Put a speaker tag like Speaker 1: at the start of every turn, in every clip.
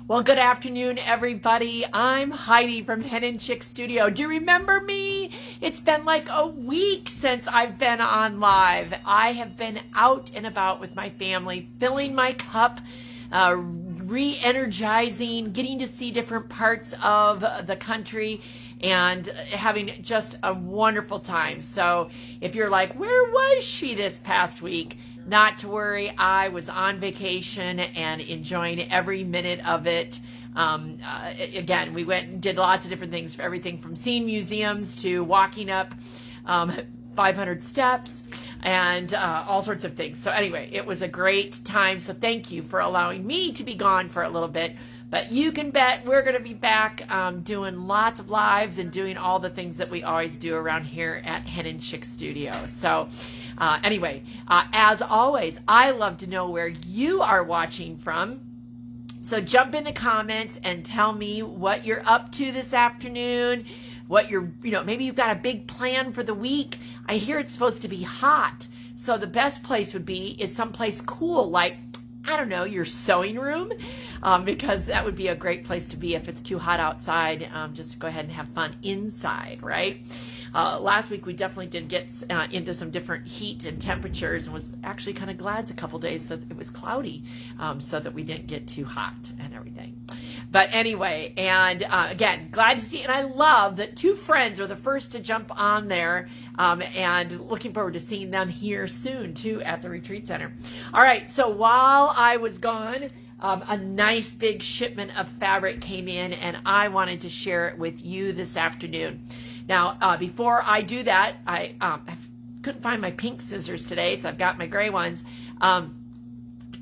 Speaker 1: Well, good afternoon, everybody. I'm Heidi from Hen Chicks Studio. Do you remember me? It's been like a week since I've been on live. I have been out and about with my family, filling my cup, re-energizing, getting to see different parts of the country, and having just a wonderful time. So if you're like, where was she this past week? Not to worry, I was on vacation and enjoying every minute of it. Again, we went and did lots of different things, everything from seeing museums to walking up 500 steps and all sorts of things. So anyway, it was a great time. So thank you for allowing me to be gone for a little bit. But you can bet we're going to be back doing lots of lives and doing all the things that we always do around here at Hen Chicks Studio. So anyway, as always, I love to know where you are watching from. So jump in the comments and tell me what you're up to this afternoon, what you're, maybe you've got a big plan for the week. I hear it's supposed to be hot. So the best place would be is someplace cool, like, I don't know, your sewing room, because that would be a great place to be if it's too hot outside, just to go ahead and have fun inside, right? Last week we definitely did get into some different heat and temperatures, and was actually kind of glad a couple days that it was cloudy, so that we didn't get too hot and everything. But anyway, and again, glad to see, and I love that two friends are the first to jump on there, and looking forward to seeing them here soon too at the retreat center. All right, so while I was gone, a nice big shipment of fabric came in, and I wanted to share it with you this afternoon. Now, before I do that, I couldn't find my pink scissors today, so I've got my gray ones. A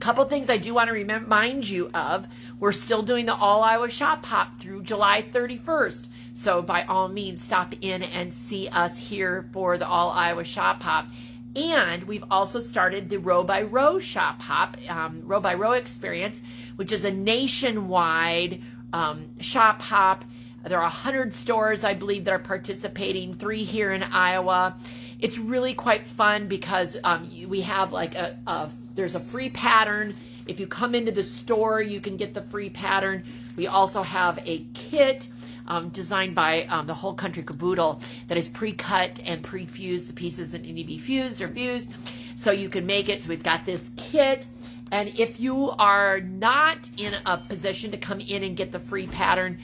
Speaker 1: couple things I do want to remind you of. We're still doing the All Iowa Shop Hop through July 31st. So by all means, stop in and see us here for the All Iowa Shop Hop. And we've also started the Row by Row Shop Hop, Row by Row experience, which is a nationwide shop hop. There are 100 stores, I believe, that are participating, 3 here in Iowa. It's really quite fun because we have like there's a free pattern. If you come into the store, you can get the free pattern. We also have a kit designed by the Whole Country Caboodle that is pre-cut and pre-fused, the pieces that need to be fused or fused, so you can make it. So we've got this kit. And if you are not in a position to come in and get the free pattern,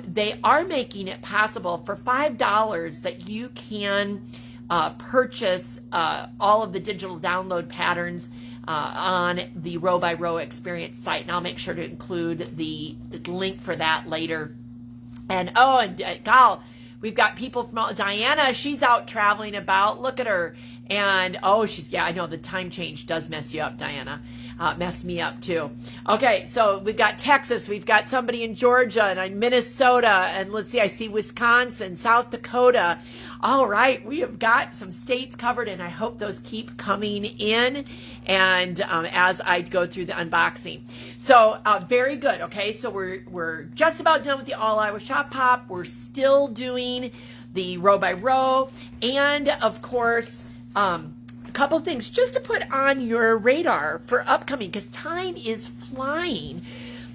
Speaker 1: they are making it possible for $5 that you can purchase all of the digital download patterns on the Row by Row Experience site. And I'll make sure to include the link for that later. And Gal, we've got people from Diana. She's out traveling about. Look at her. And I know the time change does mess you up, Diana. Messed me up too. Okay, so we've got Texas, we've got somebody in Georgia and Minnesota, and let's see, I see Wisconsin, South Dakota. All right, we have got some states covered, and I hope those keep coming in, and as I go through the unboxing. So very good. Okay, so we're just about done with the All Iowa Shop Hop. We're still doing the Row by Row, and of course, couple things just to put on your radar for upcoming, because time is flying.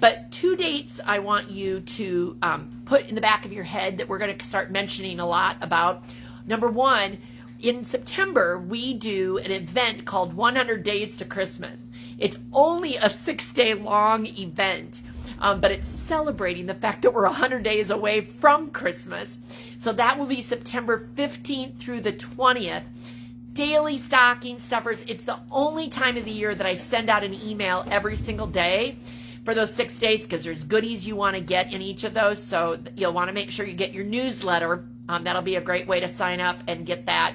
Speaker 1: But 2 dates I want you to put in the back of your head that we're going to start mentioning a lot about. Number one, in September, we do an event called 100 Days to Christmas. It's only a 6-day long event, but it's celebrating the fact that we're 100 days away from Christmas. So that will be September 15th through the 20th. Daily stocking stuffers. It's the only time of the year that I send out an email every single day for those 6 days, because there's goodies you want to get in each of those. So you'll want to make sure you get your newsletter. That'll be a great way to sign up and get that.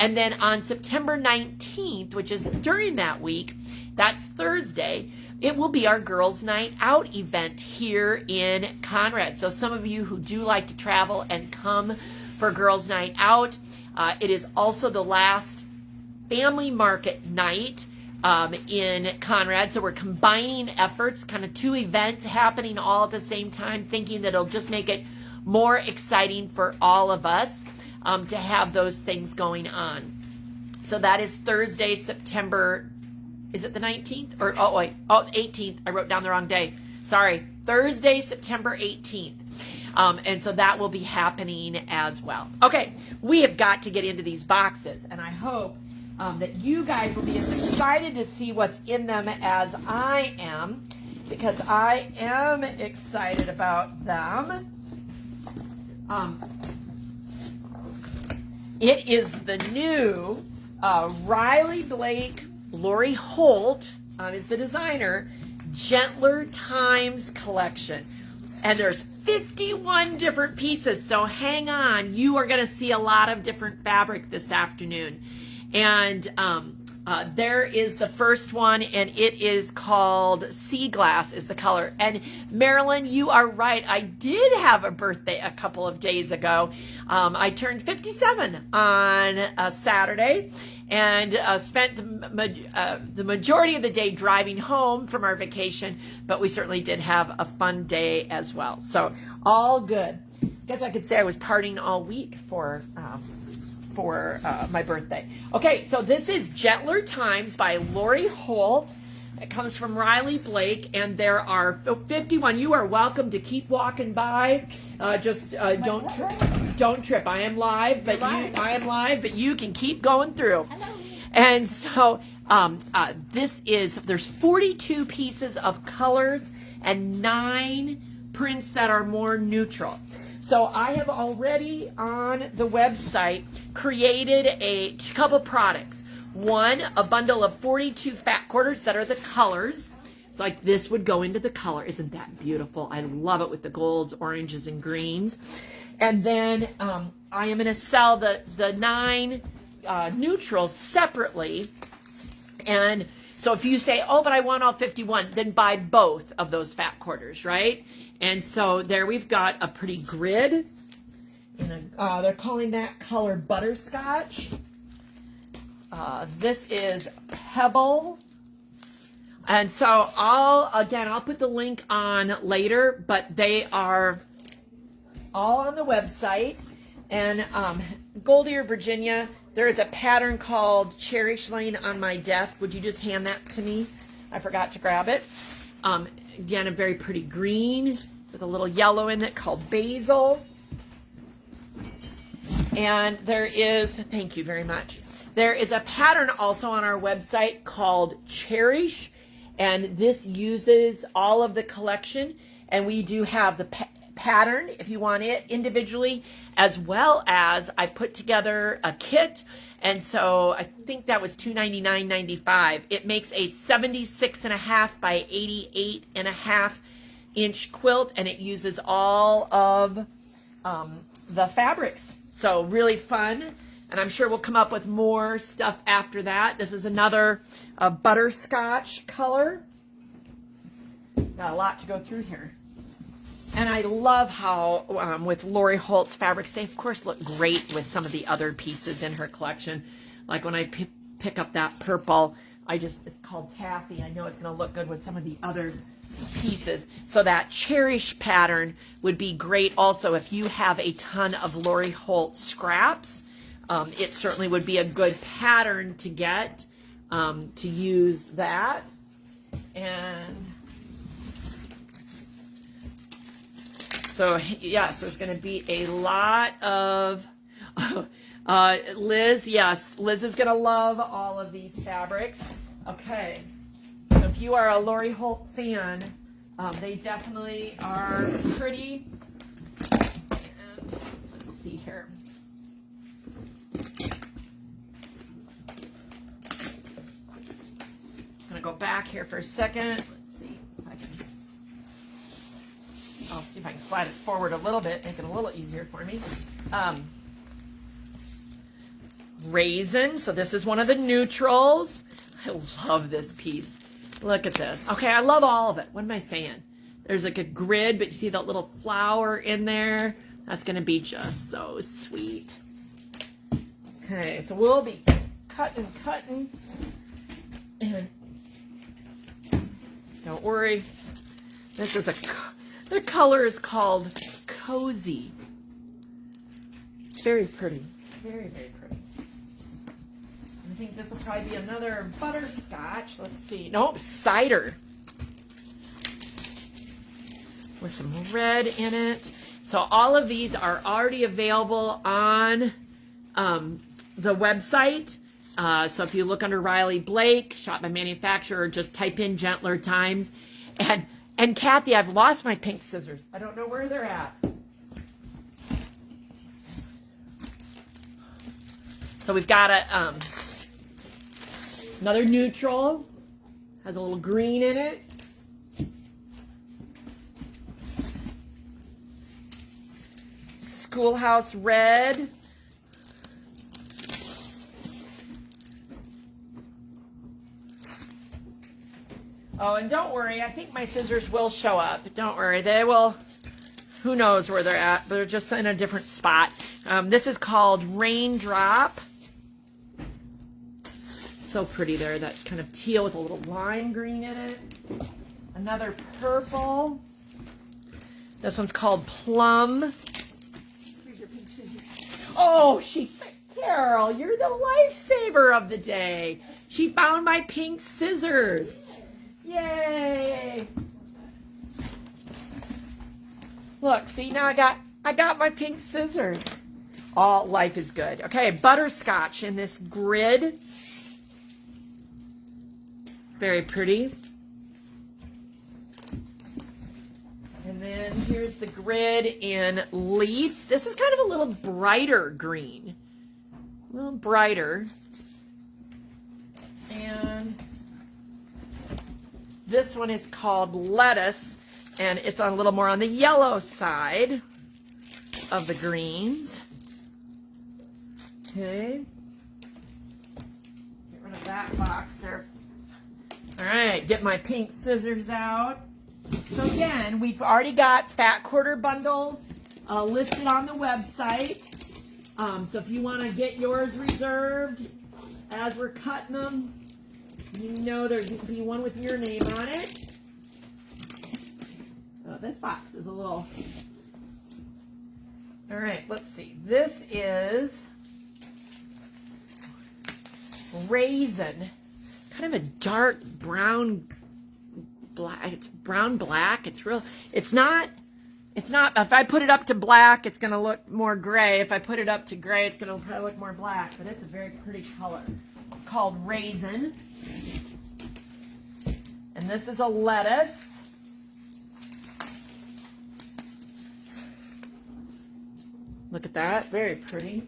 Speaker 1: And then on September 19th, which is during that week, that's Thursday, it will be our Girls Night Out event here in Conrad. So some of you who do like to travel and come for Girls Night Out, it is also the last family market night in Conrad. So we're combining efforts, kind of 2 events happening all at the same time, thinking that it'll just make it more exciting for all of us to have those things going on. So that is Thursday, September, is it the 19th? Or, 18th. I wrote down the wrong day. sorry, Thursday, September 18th. And so that will be happening as well. Okay, we have got to get into these boxes, and I hope that you guys will be as excited to see what's in them as I am, because I am excited about them. It is the new Riley Blake, Lori Holt is the designer, Gentler Times collection. And there's 51 different pieces, so hang on. You are going to see a lot of different fabric this afternoon. And there is the first one, and it is called Sea Glass is the color. And Marilyn, you are right. I did have a birthday a couple of days ago. I turned 57 on a Saturday, and spent the majority of the day driving home from our vacation, but we certainly did have a fun day as well. So all good. I guess I could say I was partying all week for my birthday. Okay, so this is Gentler Times by Lori Holt. It comes from Riley Blake, and there are 51. You are welcome to keep walking by. Don't trip. I am live, but you can keep going through.
Speaker 2: Hello.
Speaker 1: And so there's 42 pieces of colors and 9 prints that are more neutral. So I have already on the website created a couple products. One, a bundle of 42 fat quarters that are the colors. It's like this would go into the color. Isn't that beautiful? I love it with the golds, oranges, and greens. And then I am going to sell the 9 neutrals separately. And so if you say, oh, but I want all 51, then buy both of those fat quarters, right? And so there we've got a pretty grid. And they're calling that color butterscotch. This is Pebble. And so I'll put the link on later, but they are all on the website. And Goldie or Virginia, there is a pattern called Cherish laying on my desk. Would you just hand that to me? I forgot to grab it. Again, a very pretty green with a little yellow in it called Basil. And there is, thank you very much. There is a pattern also on our website called Cherish, and this uses all of the collection, and we do have the pattern if you want it individually, as well as I put together a kit, and so I think that was $299.95. It makes a 76.5 by 88.5 inch quilt, and it uses all of the fabrics. So really fun, and I'm sure we'll come up with more stuff after that. This is another butterscotch color. Got a lot to go through here. And I love how with Lori Holt's fabrics, they of course look great with some of the other pieces in her collection. Like when I pick up that purple, it's called Taffy. I know it's going to look good with some of the other pieces. So that Cherish pattern would be great also if you have a ton of Lori Holt scraps. It certainly would be a good pattern to get to use that. And so yes, there's going to be a lot of Liz. Yes, Liz is going to love all of these fabrics. Okay, so if you are a Lori Holt fan, they definitely are pretty. And let's see here. I'm going to go back here for a second. Let's see if I can. I'll see if I can slide it forward a little bit, make it a little easier for me. Raisin. So this is one of the neutrals. I love this piece. Look at this. Okay, I love all of it. What am I saying? There's like a grid, but you see that little flower in there? That's going to be just so sweet. Okay, so we'll be cutting. And don't worry. This is the color is called Cozy. Very pretty. Very, very pretty. I think this will probably be another butterscotch. Let's see. Nope, cider. with some red in it. So all of these are already available on the website. So if you look under Riley Blake, shop by manufacturer, just type in Gentler Times. And Kathy, I've lost my pink scissors. I don't know where they're at. So we've got another neutral, has a little green in it. Schoolhouse red. Oh, and don't worry, I think my scissors will show up. Don't worry, they will. Who knows where they're at, but they're just in a different spot. This is called Raindrop. So pretty there, that kind of teal with a little lime green in it. Another purple. This one's called Plum. Here's your pink scissors. Oh, Carol, you're the lifesaver of the day. She found my pink scissors. Yay! Look, see, now I got my pink scissors. All life is good. Okay, butterscotch in this grid. Very pretty. And then here's the grid in leaf. This is kind of a little brighter green. A little brighter. And this one is called lettuce, and it's a little more on the yellow side of the greens. Okay. Get rid of that box there. All right, get my pink scissors out. So again, we've already got fat quarter bundles listed on the website. So if you want to get yours reserved as we're cutting them, you know there's going to be one with your name on it. So this box is a little... All right, let's see. This is Raisin. Kind of a dark brown black. It's brown black. It's real. It's not, if I put it up to black, it's going to look more gray. If I put it up to gray, it's going to probably look more black, but it's a very pretty color. It's called Raisin. And this is a lettuce. Look at that, very pretty.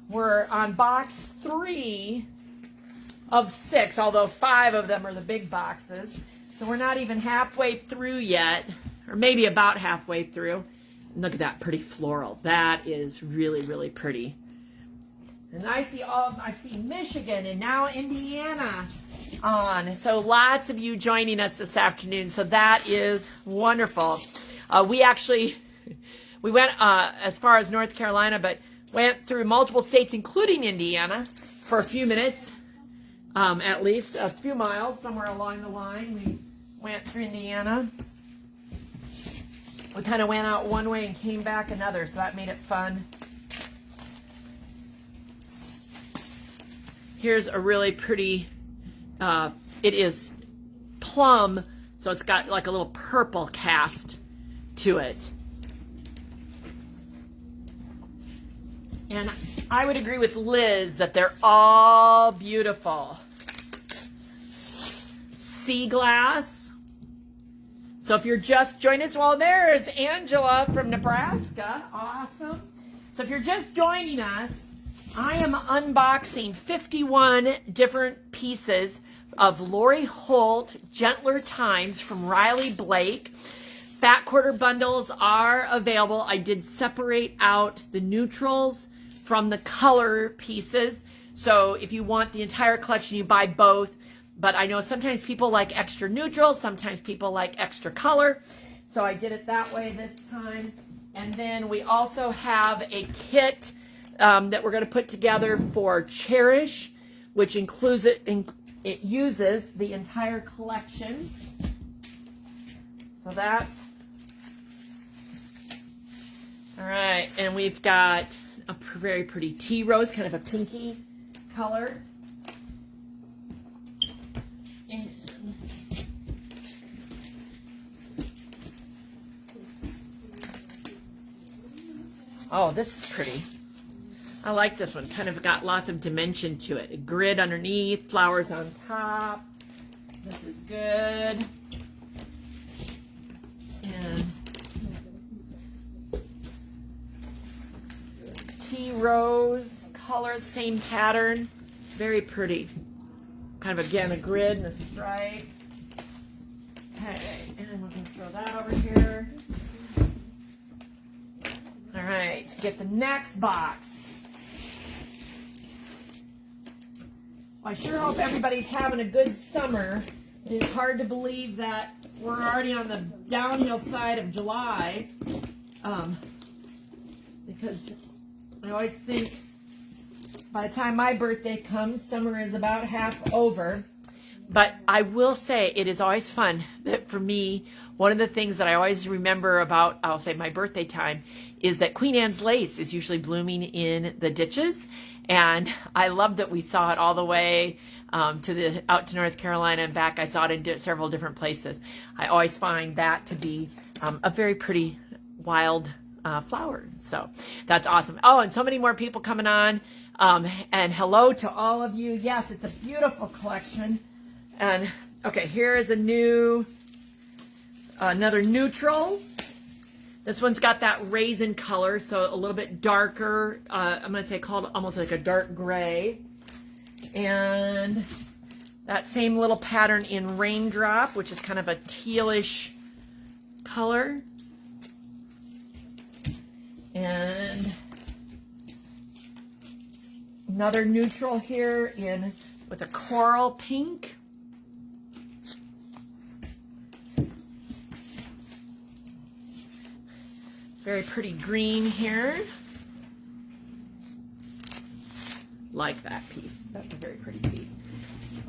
Speaker 1: We're on box 3 of 6, although 5 of them are the big boxes. So we're not even halfway through yet, or maybe about halfway through. And look at that pretty floral. That is really, really pretty. And I see Michigan and now Indiana on. So lots of you joining us this afternoon. So that is wonderful. We went as far as North Carolina, but went through multiple states, including Indiana, for a few minutes, at least a few miles somewhere along the line. We went through Indiana. We kind of went out one way and came back another, so that made it fun. Here's a really pretty, it is plum, so it's got like a little purple cast to it. And I would agree with Liz that they're all beautiful. Sea glass. So if you're just joining us, well, there's Angela from Nebraska. Awesome. So if you're just joining us, I am unboxing 51 different pieces of Lori Holt Gentler Times from Riley Blake. Fat quarter bundles are available. I did separate out the neutrals from the color pieces. So if you want the entire collection, you buy both. But I know sometimes people like extra neutral, sometimes people like extra color. So I did it that way this time. And then we also have a kit that we're going to put together for Cherish, which includes it uses the entire collection. So that's all right. And we've got a very pretty tea rose, kind of a pinky color. And Oh, this is pretty. I like this one. Kind of got lots of dimension to it. A grid underneath, flowers on top. This is good. And tea rose color, same pattern. Very pretty. Kind of, again, a grid and a stripe. Okay, and we're going to throw that over here. All right, get the next box. I sure hope everybody's having a good summer. It is hard to believe that we're already on the downhill side of July, because I always think by the time my birthday comes, summer is about half over. But I will say it is always fun that for me, one of the things that I always remember about, I'll say my birthday time, is that Queen Anne's lace is usually blooming in the ditches. And I love that we saw it all the way out to North Carolina and back. I saw it in several different places. I always find that to be a very pretty wild flower. So that's awesome. Oh, and so many more people coming on. And hello to all of you. Yes, it's a beautiful collection. And okay, here is another neutral. This one's got that raisin color, so a little bit darker. I'm going to say called almost like a dark gray. And that same little pattern in Raindrop, which is kind of a tealish color. And another neutral here with a coral pink. Very pretty green here. Like that piece. That's a very pretty piece.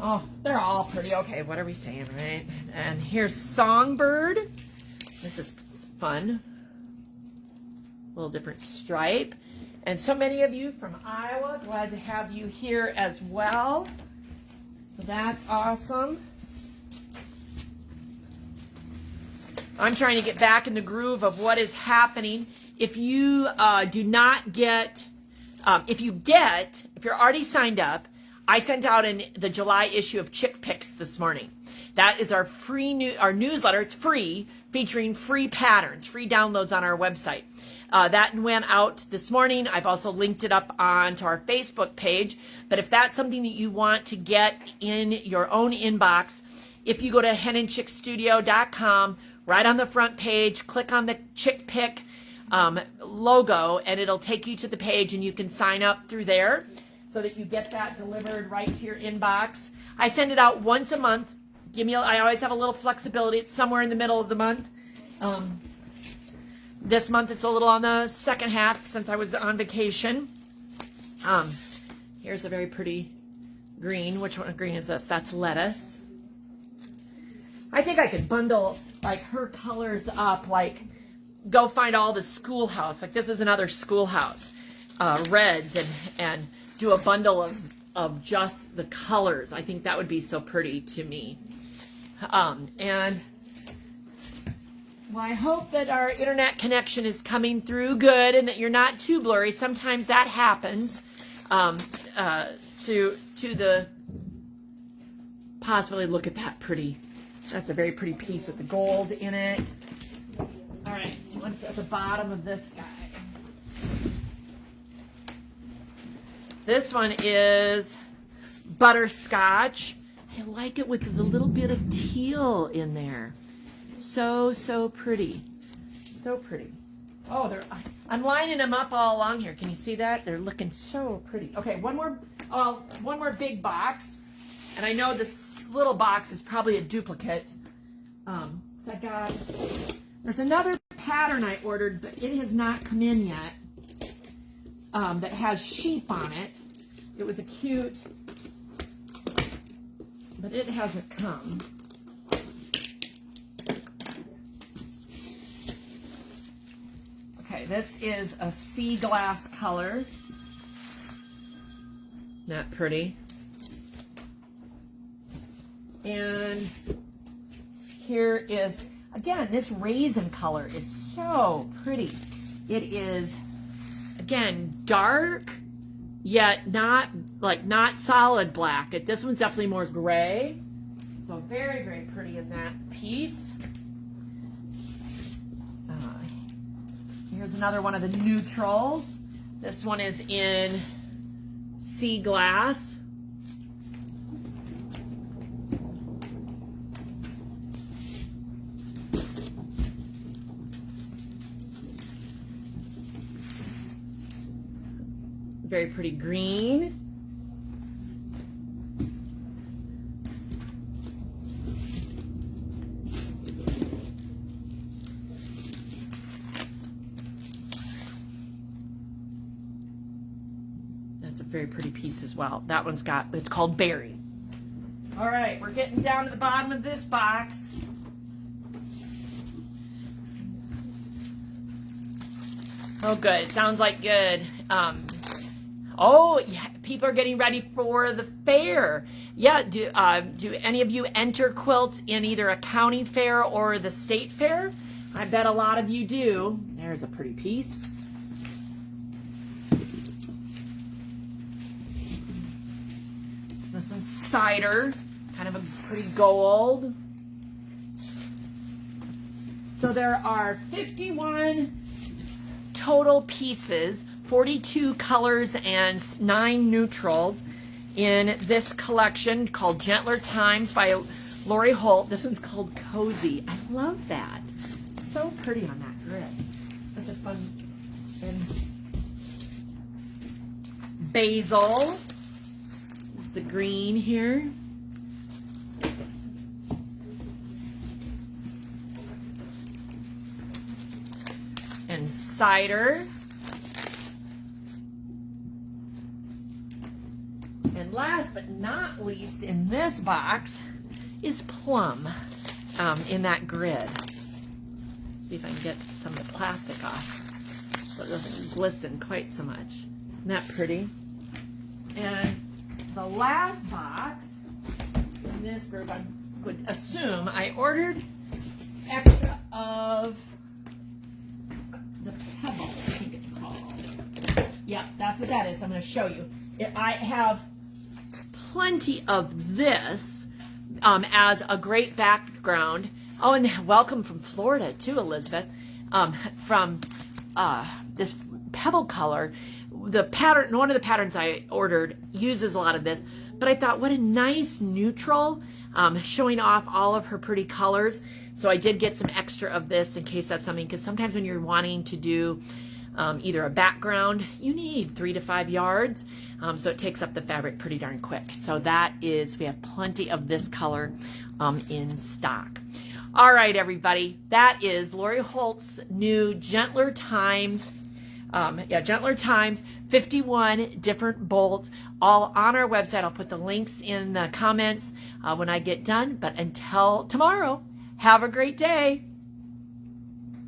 Speaker 1: Oh, they're all pretty. Okay, what are we saying, right? And here's Songbird. This is fun. A little different stripe. And so many of you from Iowa. Glad to have you here as well. So that's awesome. I'm trying to get back in the groove of what is happening. If you do not get, if you're already signed up, I sent out in the July issue of Chick Picks this morning. That is our our newsletter. It's free, featuring free patterns, free downloads on our website. That went out this morning. I've also linked it up onto our Facebook page. But if that's something that you want to get in your own inbox, if you go to henandchicksstudio.com, right on the front page, click on the Chick Pick logo, and it'll take you to the page, and you can sign up through there so that you get that delivered right to your inbox. I send it out once a month. I always have a little flexibility. It's somewhere in the middle of the month. This month it's a little on the second half since I was on vacation. Here's a very pretty green. Which one green is this? That's lettuce. I think I could bundle like her colors up, like go find all the schoolhouse. Like this is another schoolhouse reds, and do a bundle of just the colors. I think that would be so pretty to me. And well, I hope that our internet connection is coming through good and that you're not too blurry. Sometimes that happens to the possibly. Look at that pretty. That's a very pretty piece with the gold in it. All right, what's at the bottom of this guy? This one is butterscotch. I like it with the little bit of teal in there. So pretty. So pretty. Oh, I'm lining them up all along here. Can you see that? They're looking so pretty. Okay, one more big box. And I know this little box is probably a duplicate. There's another pattern I ordered, but it has not come in yet. That has sheep on it. It was a cute, but it hasn't come. Okay, this is a sea glass color. Isn't that pretty? And here is, again, this raisin color is so pretty. It is again, dark, yet not solid black. This one's definitely more gray. So very, very pretty in that piece. Here's another one of the neutrals. This one is in sea glass. Very pretty green. That's a very pretty piece as well. That one's got, it's called Berry. All right, we're getting down to the bottom of this box. Oh, good. Sounds like good. Oh, yeah, people are getting ready for the fair. Yeah, do any of you enter quilts in either a county fair or the state fair? I bet a lot of you do. There's a pretty piece. This one's cider, kind of a pretty gold. So there are 51 total pieces, 42 colors and 9 neutrals in this collection called Gentler Times by Lori Holt. This one's called Cozy. I love that. So pretty on that grid. That's a fun. And basil. It's the green here. And cider. And last but not least in this box is plum in that grid. See if I can get some of the plastic off so it doesn't glisten quite so much. Isn't that pretty? And the last box in this group, I would assume I ordered extra of the pebble, I think it's called. Yeah, that's what that is. I'm going to show you. I have plenty of this as a great background. Oh, and welcome from Florida too, Elizabeth. From this pebble color. The pattern, one of the patterns I ordered uses a lot of this, but I thought what a nice neutral, showing off all of her pretty colors. So I did get some extra of this in case that's something, because sometimes when you're wanting to do either a background, you need 3 to 5 yards. So it takes up the fabric pretty darn quick. So that is, we have plenty of this color in stock. All right, everybody, that is Lori Holt's new Gentler Times, Gentler Times, 51 different bolts, all on our website. I'll put the links in the comments when I get done. But until tomorrow, have a great day.